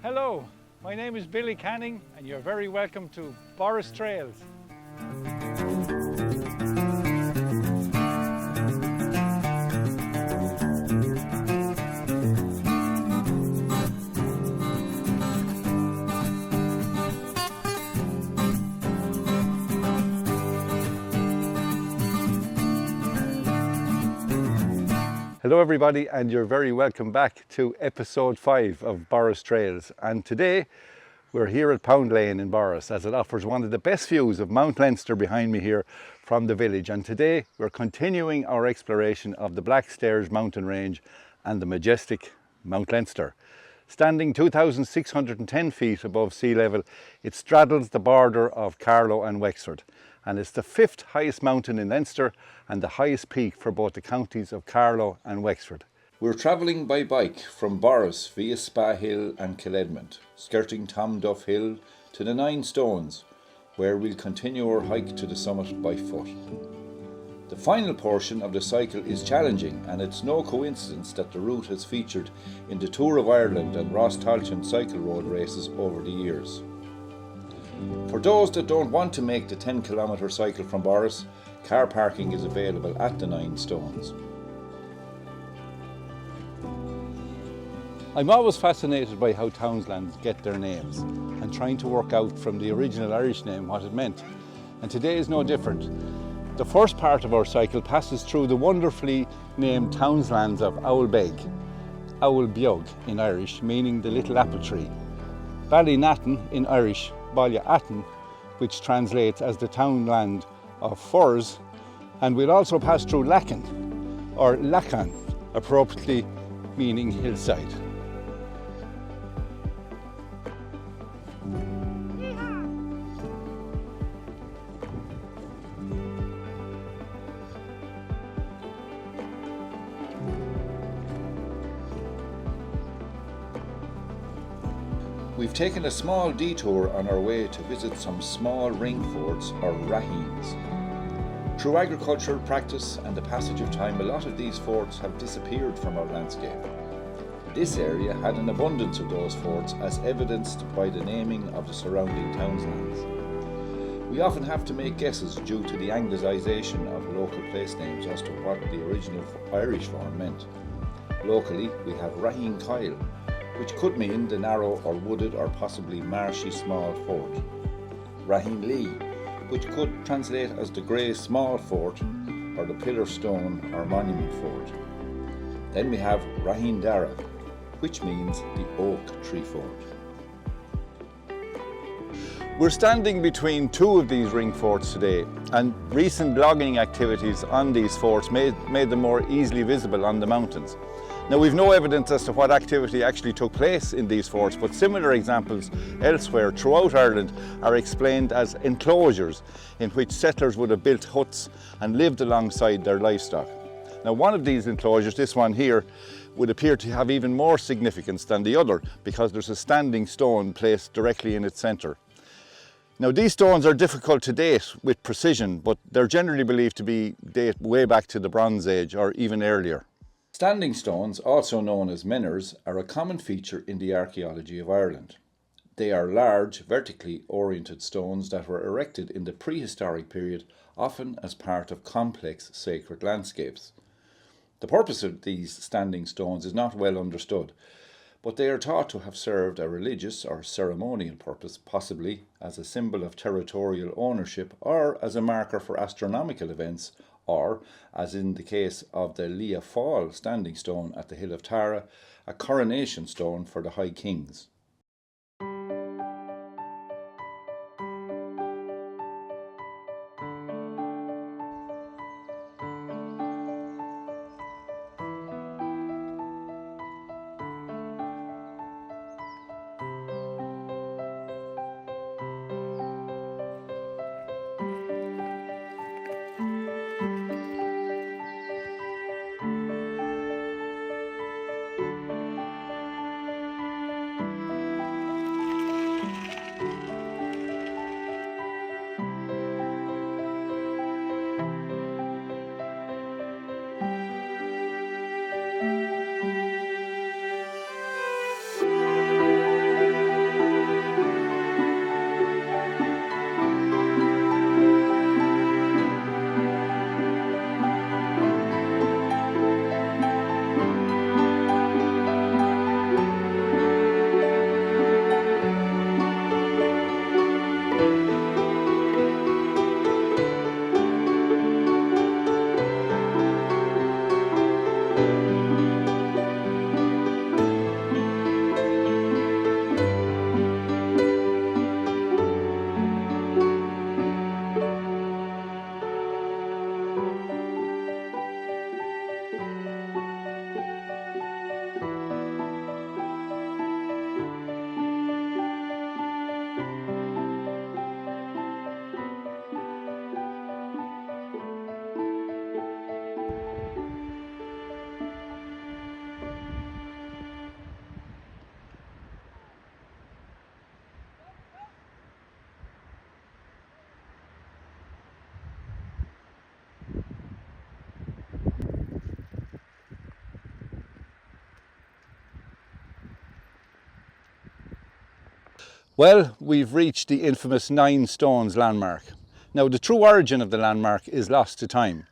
Hello, my name is Billy Canning and you're very welcome to Borris Trails. Hello everybody, and you're very welcome back to episode 5 of Borris Trails. And today we're here at Pound Lane in Borris, as it offers one of the best views of Mount Leinster behind me here from the village. And today we're continuing our exploration of the Black Stairs mountain range and the majestic Mount Leinster. Standing 2,610 feet above sea level, it straddles the border of Carlow and Wexford, and it's the 5th highest mountain in Leinster and the highest peak for both the counties of Carlow and Wexford. We're travelling by bike from Borris via Spa Hill and Killedmont, skirting Tom Duff Hill to the Nine Stones, where we'll continue our hike to the summit by foot. The final portion of the cycle is challenging, and it's no coincidence that the route has featured in the Tour of Ireland and Ross Tailteann cycle road races over the years. For those that don't want to make the 10-kilometre cycle from Borris, car parking is available at the Nine Stones. I'm always fascinated by how townslands get their names and trying to work out from the original Irish name what it meant. And today is no different. The first part of our cycle passes through the wonderfully named townslands of Owlbeg, Owlbeog in Irish, meaning the little apple tree, Ballynatton in Irish, Ballyaatton, which translates as the townland of firs, and we'll also pass through Lacan, or Lacan, appropriately meaning hillside. We've taken a small detour on our way to visit some small ring forts or rahines. Through agricultural practice and the passage of time, a lot of these forts have disappeared from our landscape. This area had an abundance of those forts, as evidenced by the naming of the surrounding townslands. We often have to make guesses due to the anglicisation of local place names as to what the original Irish form meant. Locally, we have Raheen Kyle, which could mean the narrow or wooded or possibly marshy small fort. Raheen Lee, which could translate as the grey small fort or the pillar stone or monument fort. Then we have Raheen Dara, which means the oak tree fort. We're standing between two of these ring forts today, and recent logging activities on these forts made them more easily visible on the mountains. Now, we've no evidence as to what activity actually took place in these forts, but similar examples elsewhere throughout Ireland are explained as enclosures in which settlers would have built huts and lived alongside their livestock. Now, one of these enclosures, this one here, would appear to have even more significance than the other because there's a standing stone placed directly in its centre. Now, these stones are difficult to date with precision, but they're generally believed to date way back to the Bronze Age or even earlier. Standing stones, also known as menhirs, are a common feature in the archaeology of Ireland. They are large, vertically oriented stones that were erected in the prehistoric period, often as part of complex sacred landscapes. The purpose of these standing stones is not well understood, but they are thought to have served a religious or ceremonial purpose, possibly as a symbol of territorial ownership or as a marker for astronomical events, or, as in the case of the Leah Fall standing stone at the Hill of Tara, a coronation stone for the High Kings. Well, we've reached the infamous 9 Stones landmark. Now, the true origin of the landmark is lost to time.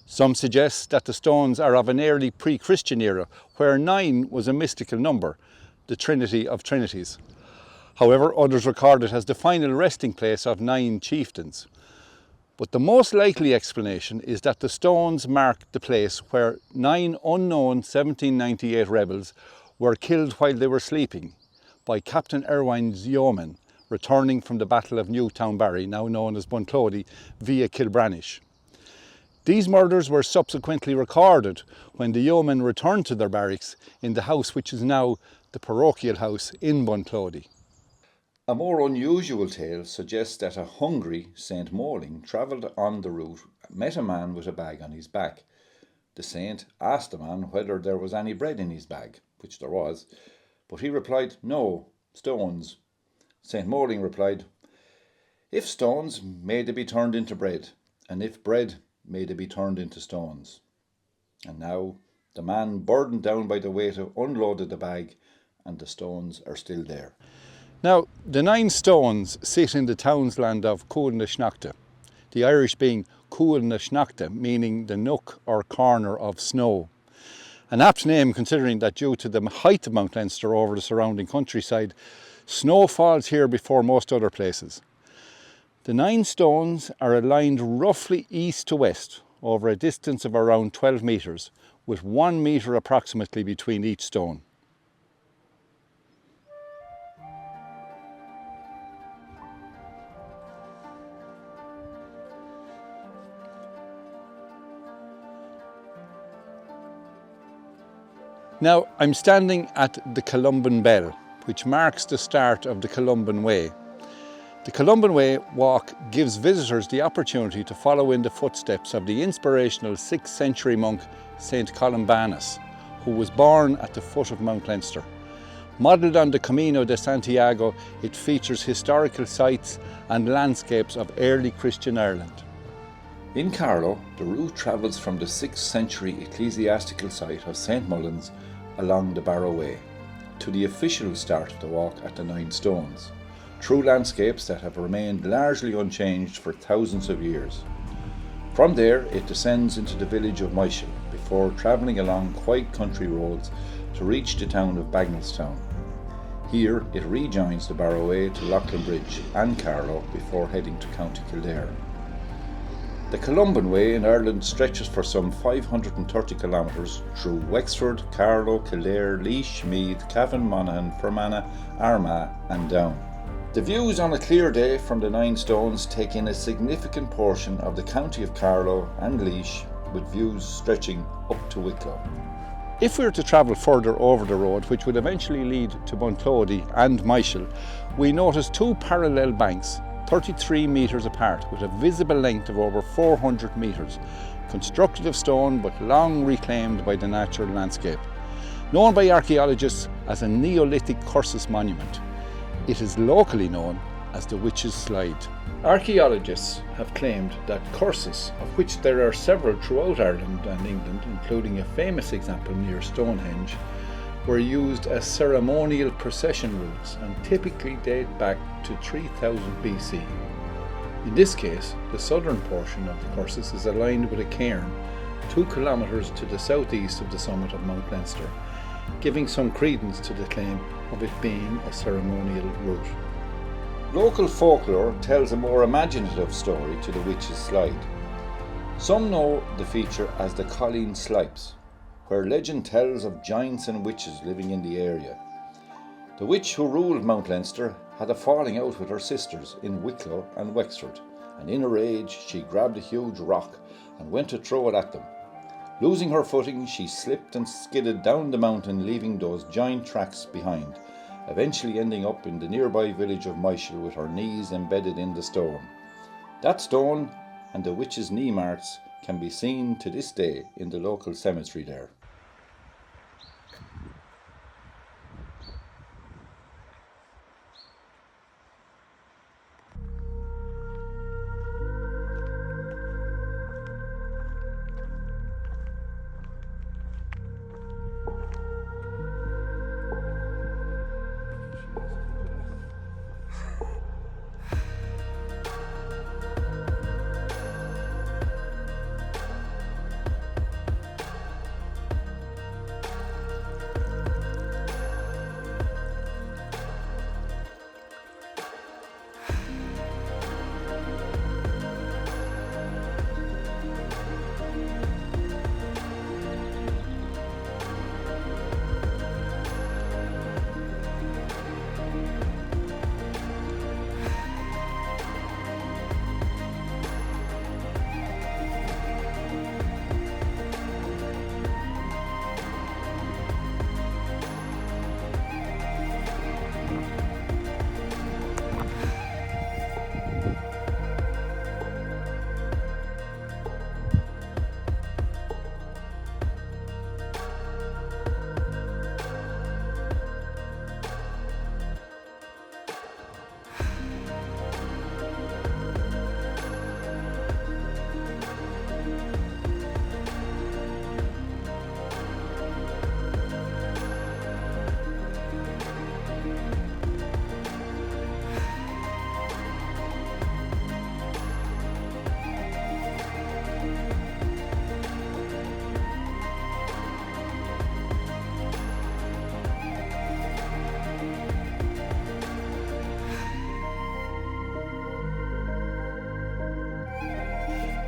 Some suggest that the stones are of an early pre-Christian era, where 9 was a mystical number, the Trinity of Trinities. However, others record it as the final resting place of 9 chieftains. But the most likely explanation is that the stones mark the place where 9 unknown 1798 rebels were killed while they were sleeping by Captain Irwine's yeomen returning from the Battle of Newtownbarry, now known as Bunclody, via Kilbranish. These murders were subsequently recorded when the yeomen returned to their barracks in the house which is now the parochial house in Bunclody. A more unusual tale suggests that a hungry Saint Moling travelled on the route, met a man with a bag on his back. The saint asked the man whether there was any bread in his bag, which there was, but he replied, "No, stones." Saint Moling replied, "If stones, may they be turned into bread, and if bread, may they be turned into stones." And now the man, burdened down by the weight, unloaded the bag, and the stones are still there. Now, the 9 stones sit in the townsland of Cuailnachta, the Irish being Cuailnachta, meaning the nook or corner of snow. An apt name, considering that due to the height of Mount Leinster over the surrounding countryside, snow falls here before most other places. The 9 stones are aligned roughly east to west over a distance of around 12 metres, with 1 metre approximately between each stone. Now, I'm standing at the Columban Bell, which marks the start of the Columban Way. The Columban Way walk gives visitors the opportunity to follow in the footsteps of the inspirational 6th century monk St. Columbanus, who was born at the foot of Mount Leinster. Modelled on the Camino de Santiago, it features historical sites and landscapes of early Christian Ireland. In Carlow, the route travels from the 6th century ecclesiastical site of St. Mullins along the Barrow Way to the official start of the walk at the 9 Stones, through landscapes that have remained largely unchanged for thousands of years. From there, it descends into the village of Michael before travelling along quiet country roads to reach the town of Bagnallstown. Here, it rejoins the Barrow Way to Loughlin Bridge and Carlow before heading to County Kildare. The Columban Way in Ireland stretches for some 530 kilometres through Wexford, Carlow, Kildare, Laois, Meath, Cavan, Monaghan, Fermanagh, Armagh and Down. The views on a clear day from the 9 Stones take in a significant portion of the county of Carlow and Laois, with views stretching up to Wicklow. If we were to travel further over the road, which would eventually lead to Bunclody and Michael, we notice 2 parallel banks, 33 metres apart, with a visible length of over 400 metres, constructed of stone but long reclaimed by the natural landscape. Known by archaeologists as a Neolithic Cursus monument, it is locally known as the Witch's Slide. Archaeologists have claimed that cursus, of which there are several throughout Ireland and England, including a famous example near Stonehenge, were used as ceremonial procession routes and typically date back to 3000 BC. In this case, the southern portion of the cursus is aligned with a cairn 2 kilometres to the southeast of the summit of Mount Leinster, giving some credence to the claim of it being a ceremonial route. Local folklore tells a more imaginative story to the Witch's Slide. Some know the feature as the Colleen Slipes, where legend tells of giants and witches living in the area. The witch who ruled Mount Leinster had a falling out with her sisters in Wicklow and Wexford, and in a rage she grabbed a huge rock and went to throw it at them. Losing her footing, she slipped and skidded down the mountain, leaving those giant tracks behind, eventually ending up in the nearby village of Michael with her knees embedded in the stone. That stone and the witch's knee marks can be seen to this day in the local cemetery there.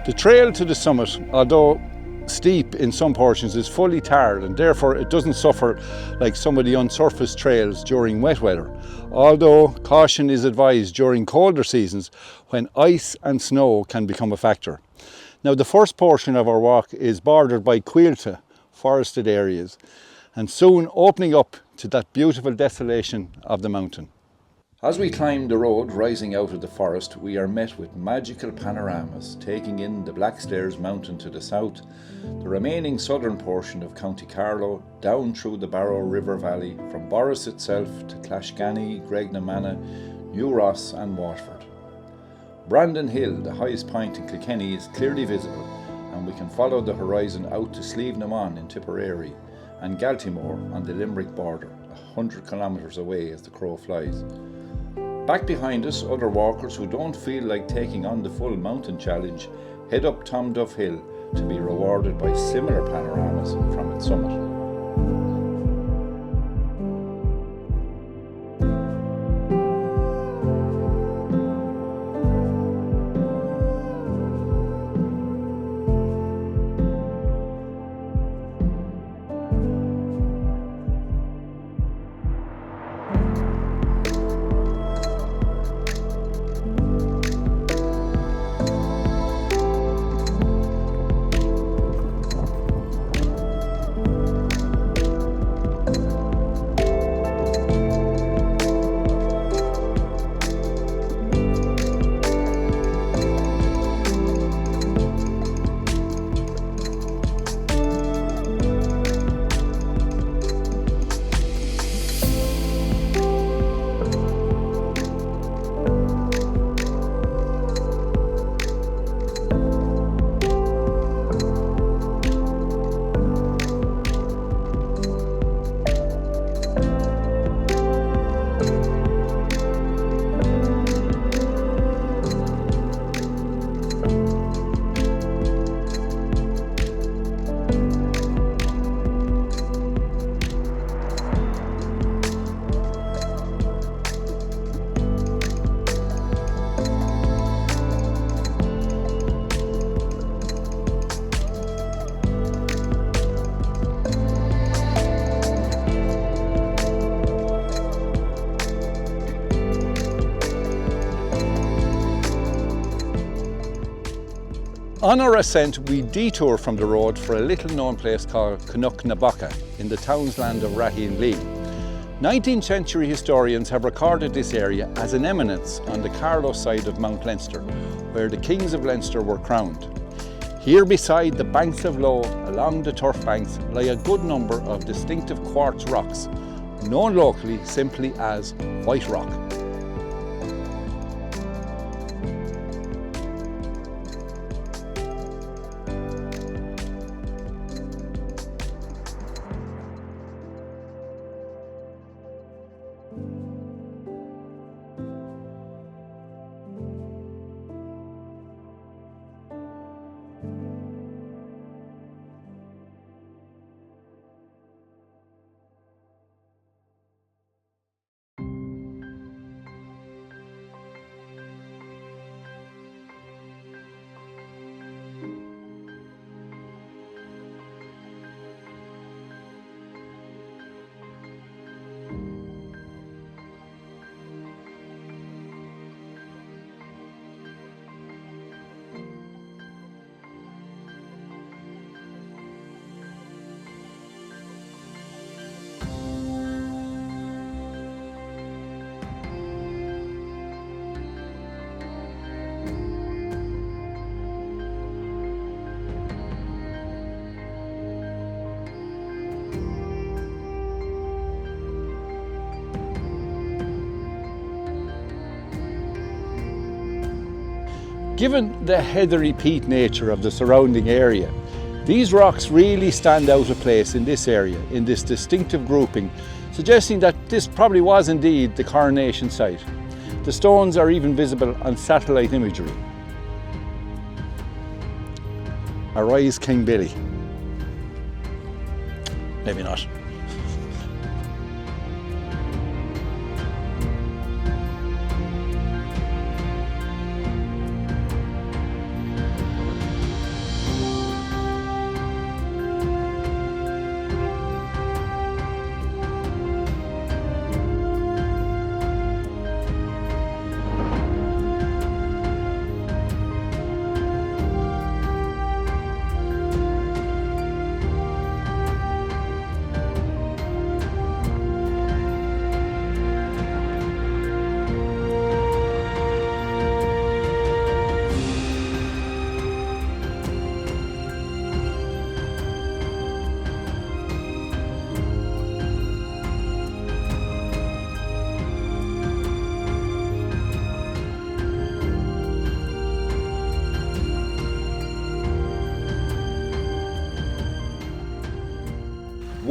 The trail to the summit, although steep in some portions, is fully tarred and therefore it doesn't suffer like some of the unsurfaced trails during wet weather, although caution is advised during colder seasons when ice and snow can become a factor. Now, the first portion of our walk is bordered by quilta, forested areas, and soon opening up to that beautiful desolation of the mountain. As we climb the road rising out of the forest, we are met with magical panoramas, taking in the Blackstairs mountain to the south, the remaining southern portion of County Carlow, down through the Barrow River Valley, from Borris itself to Clashganny, Gregnamana, New Ross and Waterford. Brandon Hill, the highest point in Kilkenny, is clearly visible, and we can follow the horizon out to Slievenamon in Tipperary and Galtymore on the Limerick border, 100 kilometres away as the crow flies. Back behind us, other walkers who don't feel like taking on the full mountain challenge head up Tom Duff Hill to be rewarded by similar panoramas from its summit. On our ascent, we detour from the road for a little known place called Canuck-na-Bocca in the townsland of Raheen-Lee. 19th century historians have recorded this area as an eminence on the Carlow side of Mount Leinster, where the kings of Leinster were crowned. Here beside the banks of Low, along the turf banks, lie a good number of distinctive quartz rocks, known locally simply as White Rock. Given the heathery peat nature of the surrounding area, these rocks really stand out of place in this area, in this distinctive grouping, suggesting that this probably was indeed the coronation site. The stones are even visible on satellite imagery. Arise King Billy. Maybe not.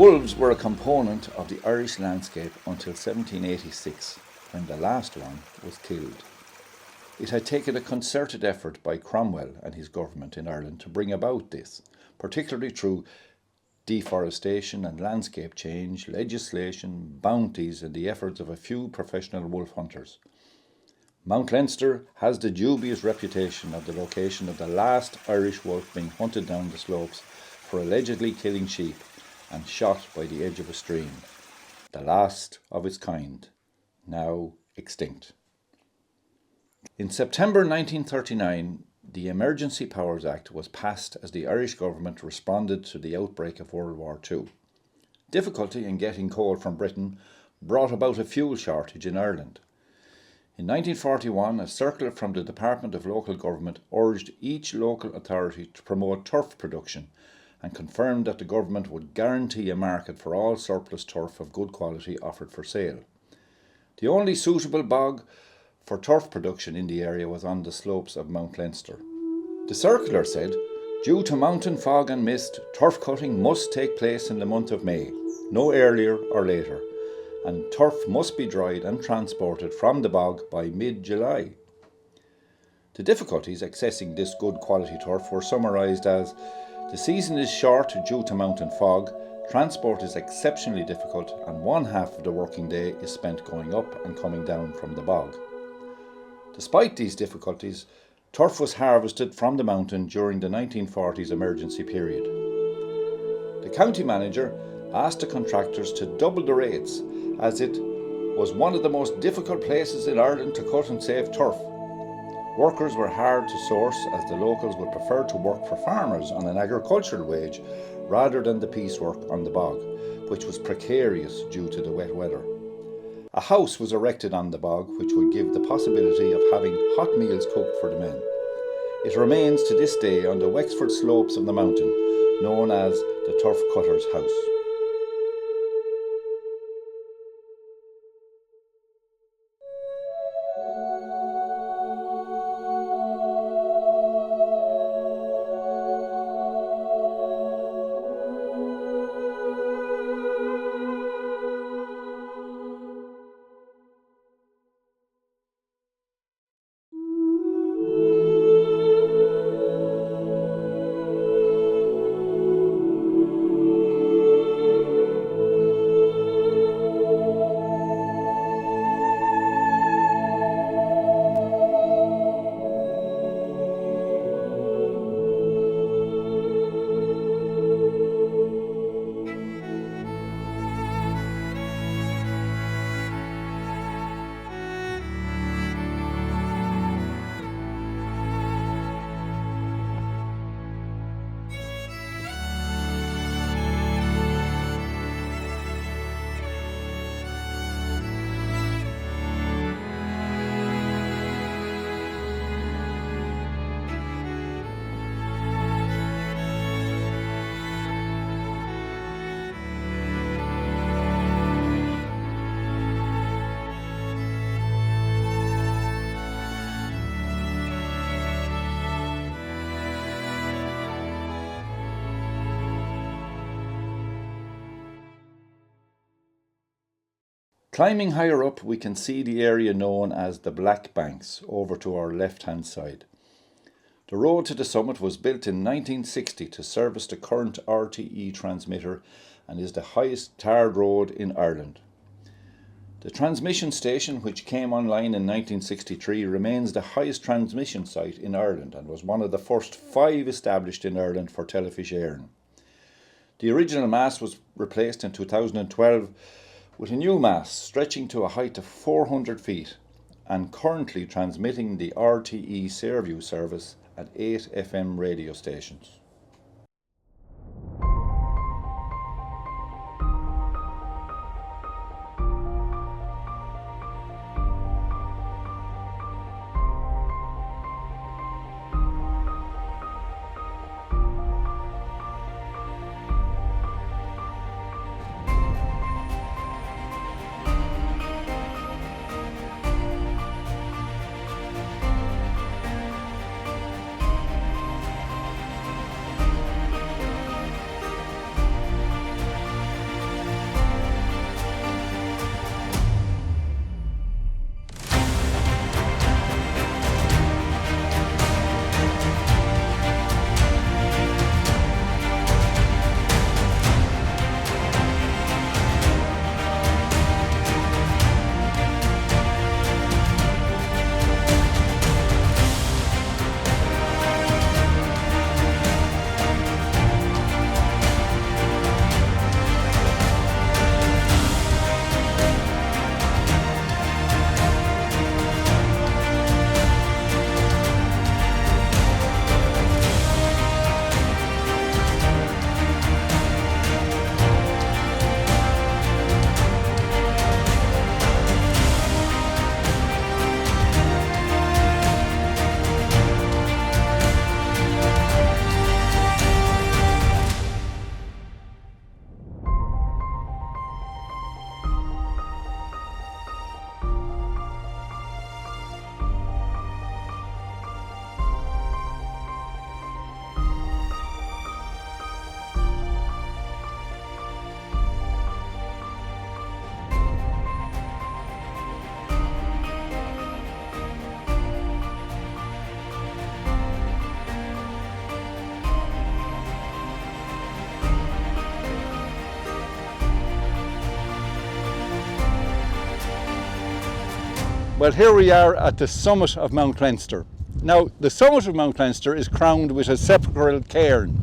Wolves were a component of the Irish landscape until 1786, when the last one was killed. It had taken a concerted effort by Cromwell and his government in Ireland to bring about this, particularly through deforestation and landscape change, legislation, bounties and the efforts of a few professional wolf hunters. Mount Leinster has the dubious reputation of the location of the last Irish wolf being hunted down the slopes for allegedly killing sheep and shot by the edge of a stream, the last of its kind, now extinct. In September 1939, the Emergency Powers Act was passed as the Irish government responded to the outbreak of World War II. Difficulty in getting coal from Britain brought about a fuel shortage in Ireland. In 1941, a circular from the Department of Local Government urged each local authority to promote turf production and confirmed that the government would guarantee a market for all surplus turf of good quality offered for sale. The only suitable bog for turf production in the area was on the slopes of Mount Leinster. The circular said, due to mountain fog and mist, turf cutting must take place in the month of May, no earlier or later, and turf must be dried and transported from the bog by mid-July. The difficulties accessing this good quality turf were summarised as, the season is short due to mountain fog, transport is exceptionally difficult, and one half of the working day is spent going up and coming down from the bog. Despite these difficulties, turf was harvested from the mountain during the 1940s emergency period. The county manager asked the contractors to double the rates, as it was one of the most difficult places in Ireland to cut and save turf. Workers were hard to source, as the locals would prefer to work for farmers on an agricultural wage rather than the piecework on the bog, which was precarious due to the wet weather. A house was erected on the bog which would give the possibility of having hot meals cooked for the men. It remains to this day on the Wexford slopes of the mountain, known as the Turf Cutter's House. Climbing higher up, we can see the area known as the Black Banks over to our left-hand side. The road to the summit was built in 1960 to service the current RTE transmitter and is the highest tarred road in Ireland. The transmission station, which came online in 1963, remains the highest transmission site in Ireland and was one of the first 5 established in Ireland for telefish airing. The original mast was replaced in 2012 with a new mast stretching to a height of 400 feet and currently transmitting the RTE Sairview service at 8 FM radio stations. Well, here we are at the summit of Mount Leinster. Now, the summit of Mount Leinster is crowned with a sepulchral cairn.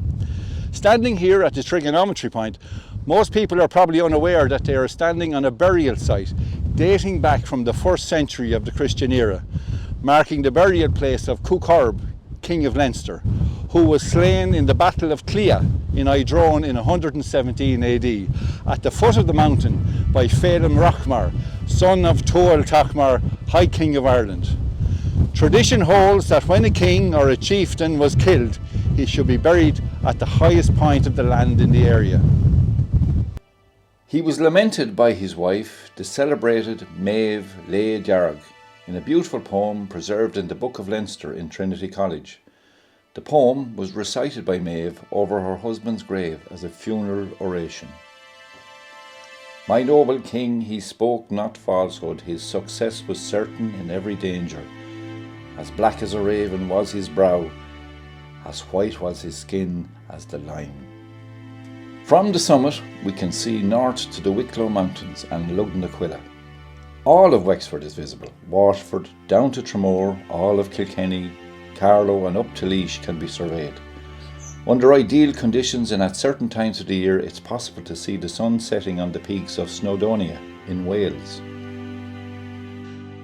Standing here at the trigonometry point, most people are probably unaware that they are standing on a burial site dating back from the 1st century of the Christian era, marking the burial place of Cuchurb, King of Leinster, who was slain in the Battle of Clea in Idrone in 117 AD at the foot of the mountain by Phelim Rachmar, son of Tuathail Tachmar, High King of Ireland. Tradition holds that when a king or a chieftain was killed, he should be buried at the highest point of the land in the area. He was lamented by his wife, the celebrated Maeve Le Dearg, in a beautiful poem preserved in the Book of Leinster in Trinity College. The poem was recited by Maeve over her husband's grave as a funeral oration. My noble king, he spoke not falsehood, his success was certain in every danger. As black as a raven was his brow, as white was his skin as the lime. From the summit we can see north to the Wicklow Mountains and Lugnaquilla. All of Wexford is visible. Waterford, down to Tramore, all of Kilkenny, Carlow and up to Laois can be surveyed. Under ideal conditions and at certain times of the year, it's possible to see the sun setting on the peaks of Snowdonia in Wales.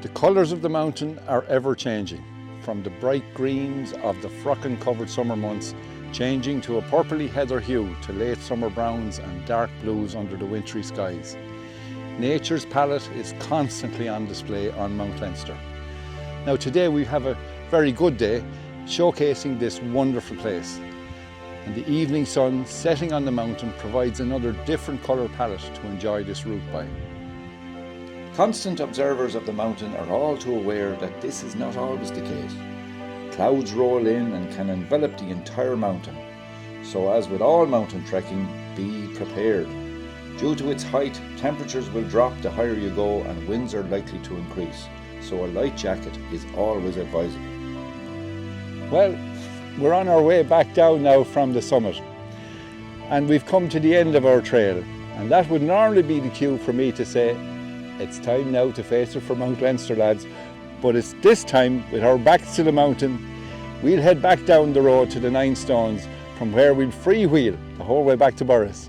The colours of the mountain are ever changing, from the bright greens of the frockin covered summer months, changing to a purpley heather hue to late summer browns and dark blues under the wintry skies. Nature's palette is constantly on display on Mount Leinster. Now today we have a very good day showcasing this wonderful place, and the evening sun setting on the mountain provides another different colour palette to enjoy this route by. Constant observers of the mountain are all too aware that this is not always the case. Clouds roll in and can envelop the entire mountain, so as with all mountain trekking, be prepared. Due to its height, temperatures will drop the higher you go and winds are likely to increase, so a light jacket is always advisable. Well, we're on our way back down now from the summit, and we've come to the end of our trail, and that would normally be the cue for me to say it's time now to face it for Mount Leinster, lads, but it's this time with our backs to the mountain. We'll head back down the road to the Nine Stones, from where we'll freewheel the whole way back to Borris.